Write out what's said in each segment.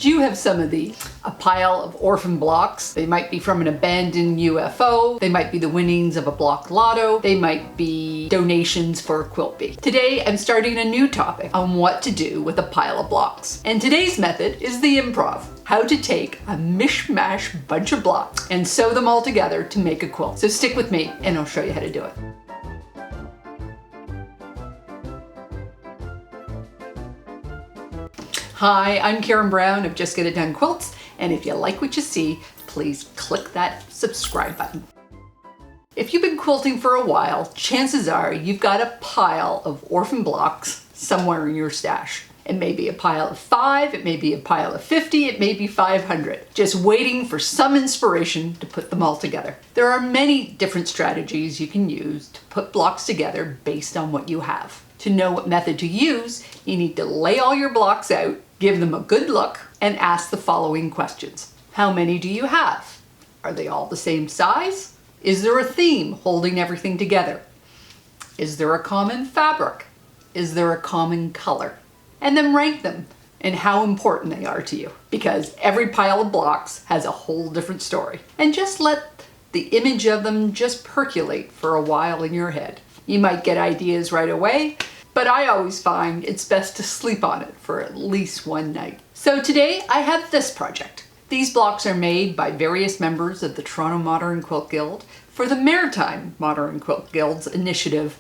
Do you have some of these? A pile of orphan blocks. They might be from an abandoned UFO. They might be the winnings of a block lotto. They might be donations for a quilt bee. Today, I'm starting a new topic on what to do with a pile of blocks. And today's method is the improv. How to take a mishmash bunch of blocks and sew them all together to make a quilt. So stick with me and I'll show you how to do it. Hi, I'm Karen Brown of Just Get It Done Quilts, and if you like what you see, please click that subscribe button. If you've been quilting for a while, chances are you've got a pile of orphan blocks somewhere in your stash. It may be a pile of 5, it may be a pile of 50, it may be 500, just waiting for some inspiration to put them all together. There are many different strategies you can use to put blocks together based on what you have. To know what method to use, you need to lay all your blocks out, give them a good look, and ask the following questions. How many do you have? Are they all the same size? Is there a theme holding everything together? Is there a common fabric? Is there a common color? And then rank them and how important they are to you, because every pile of blocks has a whole different story. And just let the image of them just percolate for a while in your head. You might get ideas right away, but I always find it's best to sleep on it for at least one night. So today I have this project. These blocks are made by various members of the Toronto Modern Quilt Guild for the Maritime Modern Quilt Guild's initiative,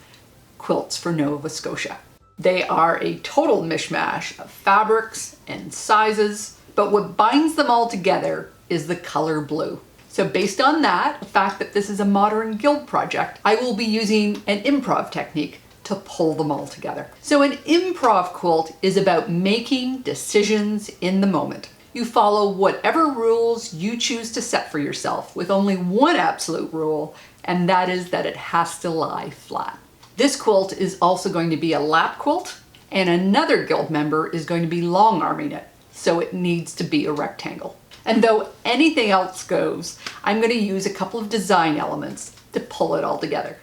Quilts for Nova Scotia. They are a total mishmash of fabrics and sizes, but what binds them all together is the color blue. So based on that, the fact that this is a modern guild project, I will be using an improv technique to pull them all together. So an improv quilt is about making decisions in the moment. You follow whatever rules you choose to set for yourself with only one absolute rule, and that is that it has to lie flat. This quilt is also going to be a lap quilt, and another guild member is going to be long arming it, so it needs to be a rectangle. And though anything else goes, I'm going to use a couple of design elements to pull it all together.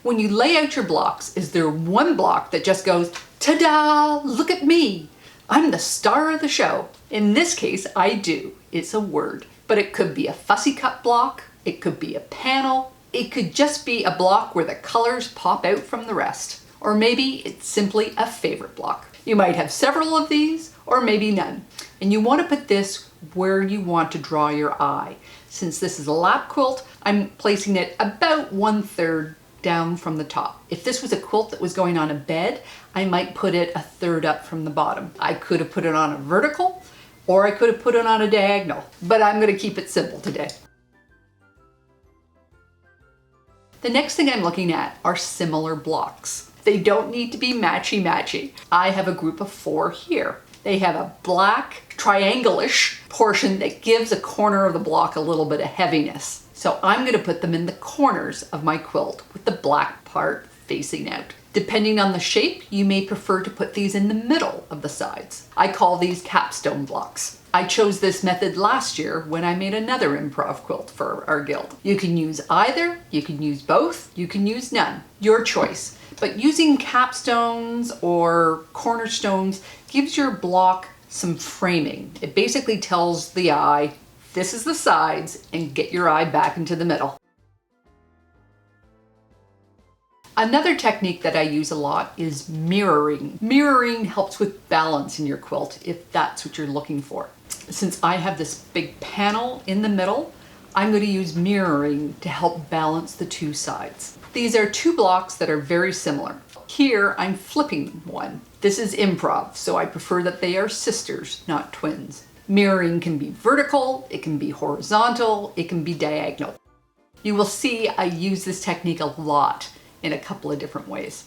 When you lay out your blocks, is there one block that just goes, ta-da, look at me, I'm the star of the show? In this case, I do. It's a word, but it could be a fussy cut block, it could be a panel, it could just be a block where the colors pop out from the rest, or maybe it's simply a favorite block. You might have several of these, or maybe none. And you want to put this where you want to draw your eye. Since this is a lap quilt, I'm placing it about 1/3 down from the top. If this was a quilt that was going on a bed, I might put it 1/3 up from the bottom. I could have put it on a vertical, or I could have put it on a diagonal, but I'm going to keep it simple today. The next thing I'm looking at are similar blocks. They don't need to be matchy-matchy. I have a group of 4 here. They have a black triangle-ish portion that gives a corner of the block a little bit of heaviness. So I'm going to put them in the corners of my quilt with the black part facing out. Depending on the shape, you may prefer to put these in the middle of the sides. I call these capstone blocks. I chose this method last year when I made another improv quilt for our guild. You can use either, you can use both, you can use none. Your choice. But using capstones or cornerstones gives your block some framing. It basically tells the eye, this is the sides, and get your eye back into the middle. Another technique that I use a lot is mirroring. Mirroring helps with balance in your quilt if that's what you're looking for. Since I have this big panel in the middle, I'm going to use mirroring to help balance the 2 sides. These are 2 blocks that are very similar. Here I'm flipping one. This is improv, so I prefer that they are sisters, not twins. Mirroring can be vertical, it can be horizontal, it can be diagonal. You will see I use this technique a lot in a couple of different ways.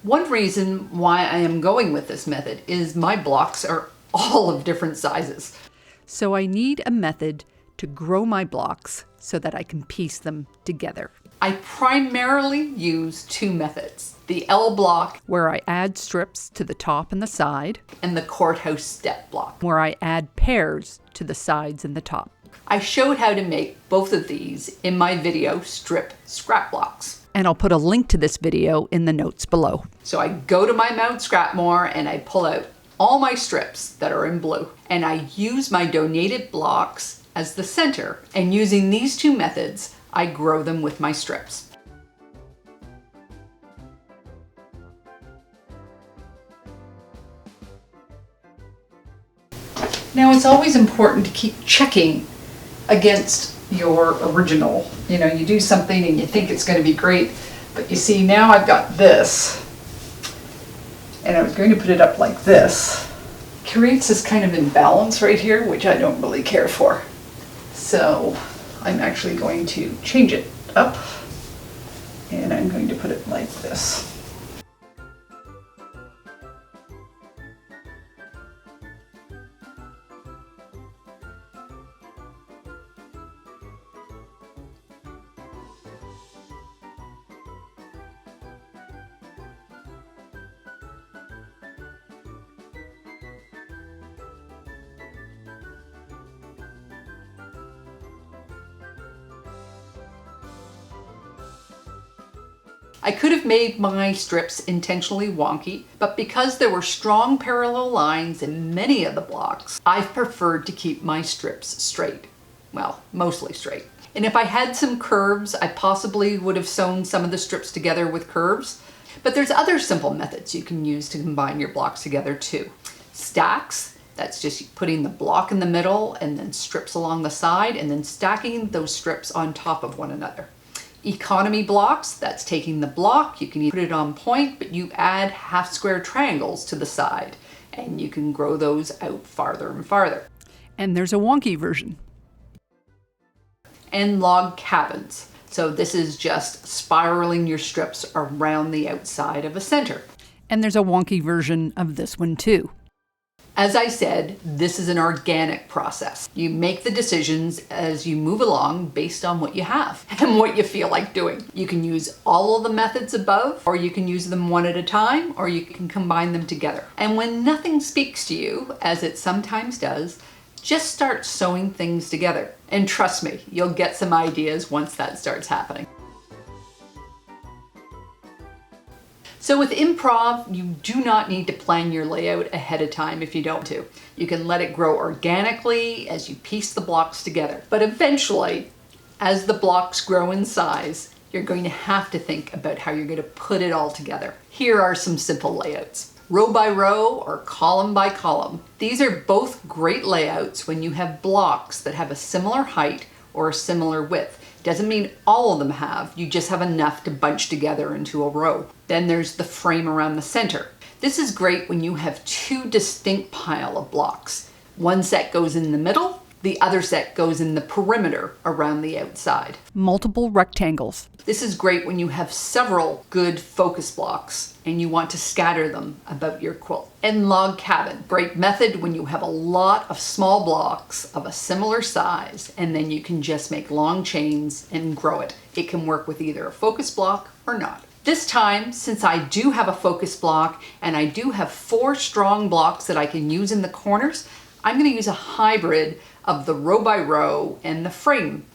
One reason why I am going with this method is my blocks are all of different sizes. So I need a method to grow my blocks so that I can piece them together. I primarily use 2 methods. The L block, where I add strips to the top and the side, and the courthouse step block, where I add pairs to the sides and the top. I showed how to make both of these in my video Strip Scrap Blocks. And I'll put a link to this video in the notes below. So I go to my Mount Scrapmore and I pull out all my strips that are in blue. And I use my donated blocks as the center. And using these two methods, I grow them with my strips. Now it's always important to keep checking against your original. You know, you do something and you think it's going to be great, but you see now I've got this, and I was going to put it up like this. Creates this kind of imbalance right here, which I don't really care for. So I'm actually going to change it up, and I'm going to put it like this. I could have made my strips intentionally wonky, but because there were strong parallel lines in many of the blocks, I've preferred to keep my strips straight. Well, mostly straight. And if I had some curves, I possibly would have sewn some of the strips together with curves. But there's other simple methods you can use to combine your blocks together too. Stacks, that's just putting the block in the middle and then strips along the side and then stacking those strips on top of one another. Economy blocks, that's taking the block, you can either put it on point, but you add half square triangles to the side and you can grow those out farther and farther. And there's a wonky version. And log cabins. So this is just spiraling your strips around the outside of a center. And there's a wonky version of this one too. As I said, this is an organic process. You make the decisions as you move along based on what you have and what you feel like doing. You can use all of the methods above, or you can use them one at a time, or you can combine them together. And when nothing speaks to you, as it sometimes does, just start sewing things together. And trust me, you'll get some ideas once that starts happening. So with Improv, you do not need to plan your layout ahead of time if you don't to. You can let it grow organically as you piece the blocks together. But eventually, as the blocks grow in size, you're going to have to think about how you're going to put it all together. Here are some simple layouts. Row by row or column by column. These are both great layouts when you have blocks that have a similar height or a similar width. Doesn't mean all of them have, you just have enough to bunch together into a row. Then there's the frame around the center. This is great when you have two distinct pile of blocks. One set goes in the middle, the other set goes in the perimeter around the outside. Multiple rectangles. This is great when you have several good focus blocks and you want to scatter them about your quilt. And log cabin. Great method when you have a lot of small blocks of a similar size and then you can just make long chains and grow it. It can work with either a focus block or not. This time, since I do have a focus block and I do have 4 strong blocks that I can use in the corners, I'm going to use a hybrid of the row by row and the frame.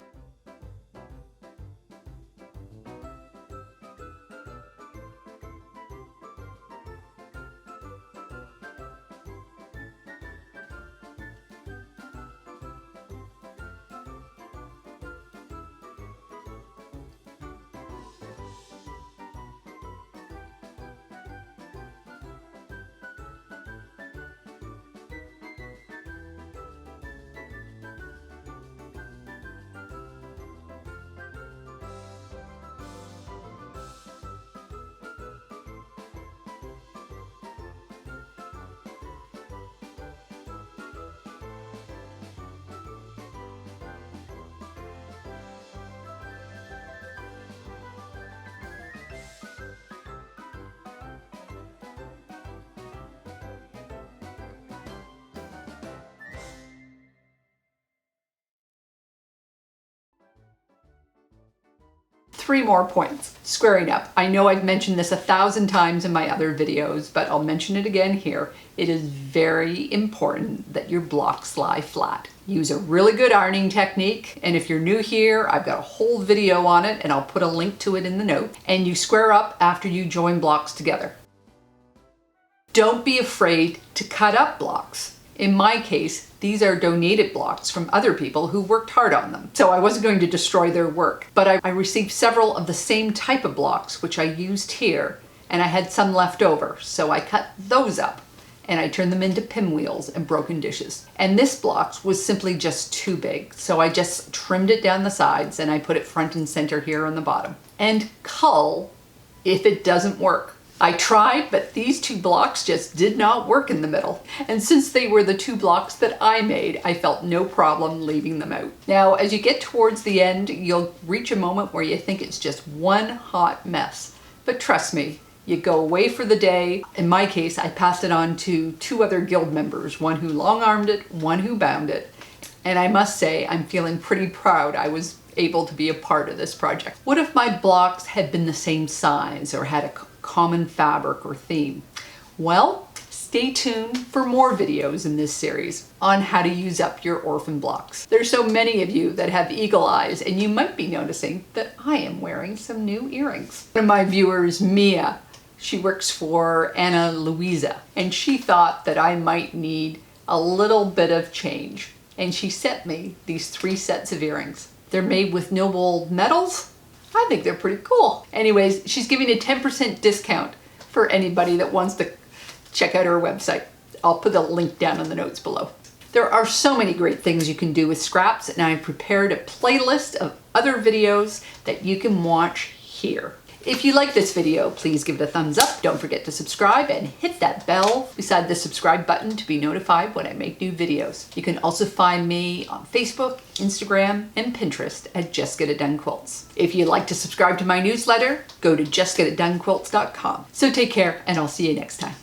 Three more points. Squaring up. I know I've mentioned this 1,000 times in my other videos, but I'll mention it again here. It is very important that your blocks lie flat. Use a really good ironing technique, and if you're new here, I've got a whole video on it and I'll put a link to it in the note. And you square up after you join blocks together. Don't be afraid to cut up blocks. In my case, these are donated blocks from other people who worked hard on them. So I wasn't going to destroy their work, but I received several of the same type of blocks, which I used here, and I had some left over. So I cut those up and I turned them into pinwheels and broken dishes. And this block was simply just too big. So I just trimmed it down the sides and I put it front and center here on the bottom. And cull if it doesn't work. I tried, but these two blocks just did not work in the middle. And since they were the two blocks that I made, I felt no problem leaving them out. Now, as you get towards the end, you'll reach a moment where you think it's just one hot mess. But trust me, you go away for the day. In my case, I passed it on to two other guild members, one who long-armed it, one who bound it. And I must say, I'm feeling pretty proud I was able to be a part of this project. What if my blocks had been the same size or had a common fabric or theme? Well, stay tuned for more videos in this series on how to use up your orphan blocks. There's so many of you that have eagle eyes, and you might be noticing that I am wearing some new earrings. One of my viewers, Mia, she works for Anna Louisa, and she thought that I might need a little bit of change. And she sent me these 3 sets of earrings. They're made with noble metals. I think they're pretty cool. Anyways, she's giving a 10% discount for anybody that wants to check out her website. I'll put a link down in the notes below. There are so many great things you can do with scraps, and I've prepared a playlist of other videos that you can watch here. If you like this video, please give it a thumbs up. Don't forget to subscribe and hit that bell beside the subscribe button to be notified when I make new videos. You can also find me on Facebook, Instagram, and Pinterest at Just Get It Done Quilts. If you'd like to subscribe to my newsletter, go to justgetitdonequilts.com. So take care, and I'll see you next time.